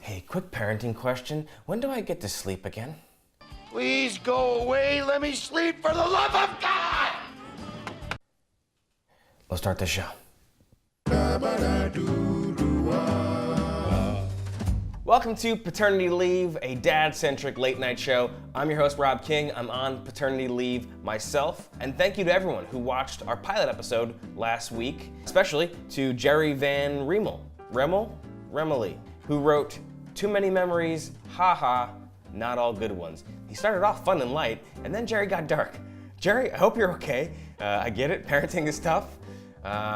Hey, quick parenting question. When do I get to sleep again? Please go away. Let me sleep for the love of God. Let's start the show. Welcome to Paternity Leave, a dad-centric late-night show. I'm your host, Rob King. I'm on paternity leave myself. And thank you to everyone who watched our pilot episode last week, especially to Jerry Van Remely, who wrote, "Too many memories, haha, not all good ones." He started off fun and light, and then Jerry got dark. Jerry, I hope you're okay. I get it, parenting is tough.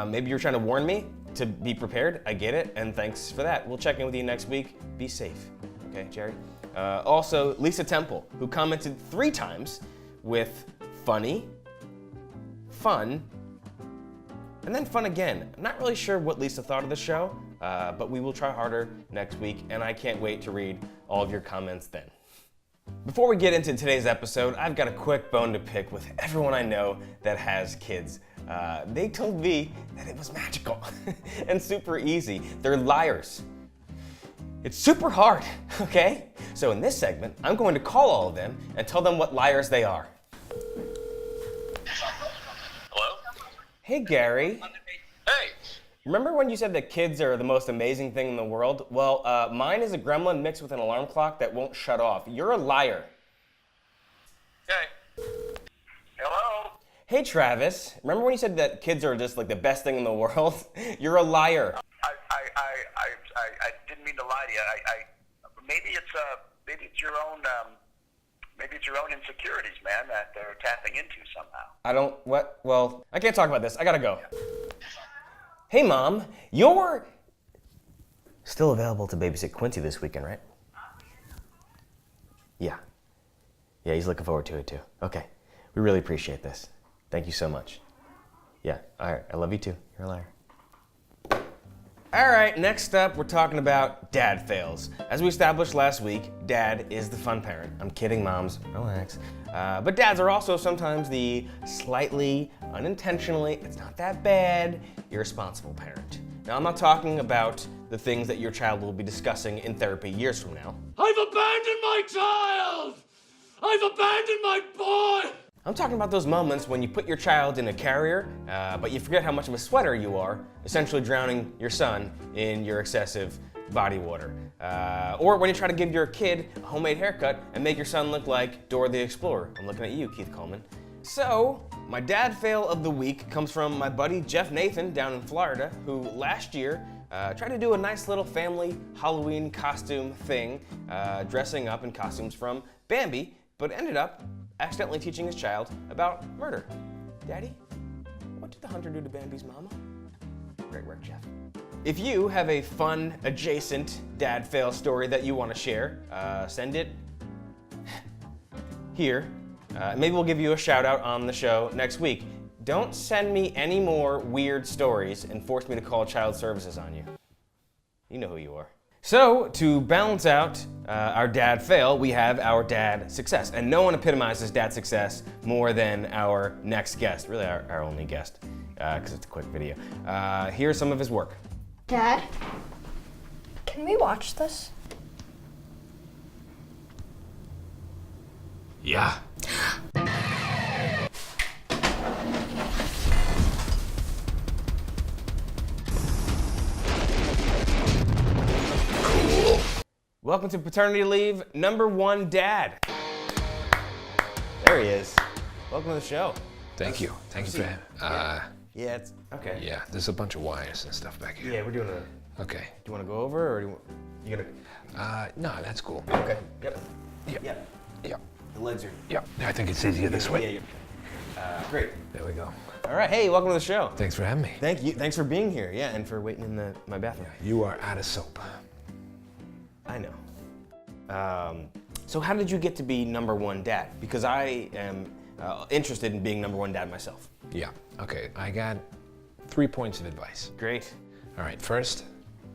Maybe you're trying to warn me to be prepared. I get it, and thanks for that. We'll check in with you next week. Be safe, okay, Jerry? Also, Lisa Temple, who commented 3 times with funny, fun, and then fun again. I'm not really sure what Lisa thought of the show, but we will try harder next week, and I can't wait to read all of your comments then. Before we get into today's episode, I've got a quick bone to pick with everyone I know that has kids. They told me that it was magical and super easy. They're liars. It's super hard, okay? So in this segment, I'm going to call all of them and tell them what liars they are. Hello? Hey, Gary. Hey! Remember when you said that kids are the most amazing thing in the world? Well, mine is a gremlin mixed with an alarm clock that won't shut off. You're a liar. Okay. Hello? Hey, Travis. Remember when you said that kids are just like the best thing in the world? You're a liar. I didn't mean to lie to you. Maybe it's your own insecurities, man, that they're tapping into somehow. Well, I can't talk about this. I gotta go. Hey, Mom, you're still available to babysit Quincy this weekend, right? Yeah. Yeah, he's looking forward to it too. Okay. We really appreciate this. Thank you so much. Yeah, all right. I love you too. You're a liar. All right, next up, we're talking about dad fails. As we established last week, dad is the fun parent. I'm kidding, moms, relax. But dads are also sometimes the slightly, unintentionally, it's not that bad, irresponsible parent. Now, I'm not talking about the things that your child will be discussing in therapy years from now. I've abandoned my child. I've abandoned my boy. I'm talking about those moments when you put your child in a carrier, but you forget how much of a sweater you are, essentially drowning your son in your excessive body water. Or when you try to give your kid a homemade haircut and make your son look like Dora the Explorer. I'm looking at you, Keith Coleman. So, my dad fail of the week comes from my buddy Jeff Nathan down in Florida, who last year tried to do a nice little family Halloween costume thing, dressing up in costumes from Bambi, but ended up accidentally teaching his child about murder. Daddy, what did the hunter do to Bambi's mama? Great work, Jeff. If you have a fun, adjacent dad fail story that you want to share, send it here. Maybe we'll give you a shout out on the show next week. Don't send me any more weird stories and force me to call child services on you. You know who you are. So, to balance out our dad fail, we have our dad success. And no one epitomizes dad success more than our next guest, really our only guest, because it's a quick video. Here's some of his work. Dad, can we watch this? Yeah. Welcome to Paternity Leave, #1 dad. There he is. Welcome to the show. Thank you for having. Yeah, it's okay. Yeah, there's a bunch of wires and stuff back here. Yeah, we're doing a. Okay. Do you want to go over, or you gonna? No, that's cool. Okay. Yep. Yeah. Yeah. The legs are. Yeah. I think it's easier this way. Yeah. Great. There we go. All right. Hey, welcome to the show. Thanks for having me. Thank you. Thanks for being here. Yeah, and for waiting in my bathroom. You are out of soap. I know. So how did you get to be #1 dad? Because I am interested in being #1 dad myself. Yeah. Okay. I got 3 points of advice. Great. All right. First,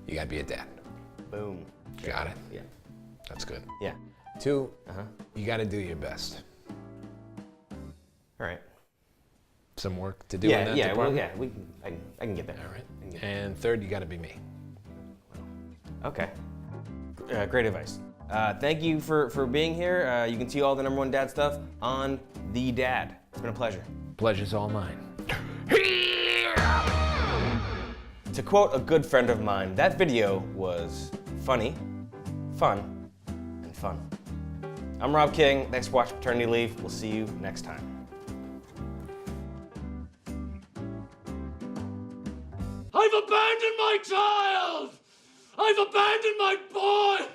you gotta be a dad. Boom. Got it. Yeah. That's good. Yeah. 2, you gotta do your best. All right. Some work to do in that department. Well, yeah. I can get there. All right. And 3rd, you gotta be me. Okay. Great advice. Thank you for being here. You can see all the number one dad stuff on The Dad. It's been a pleasure. Pleasure's all mine. To quote a good friend of mine, that video was funny, fun, and fun. I'm Rob King. Thanks for watching Paternity Leave. We'll see you next time. I've abandoned my child! I've abandoned my boy!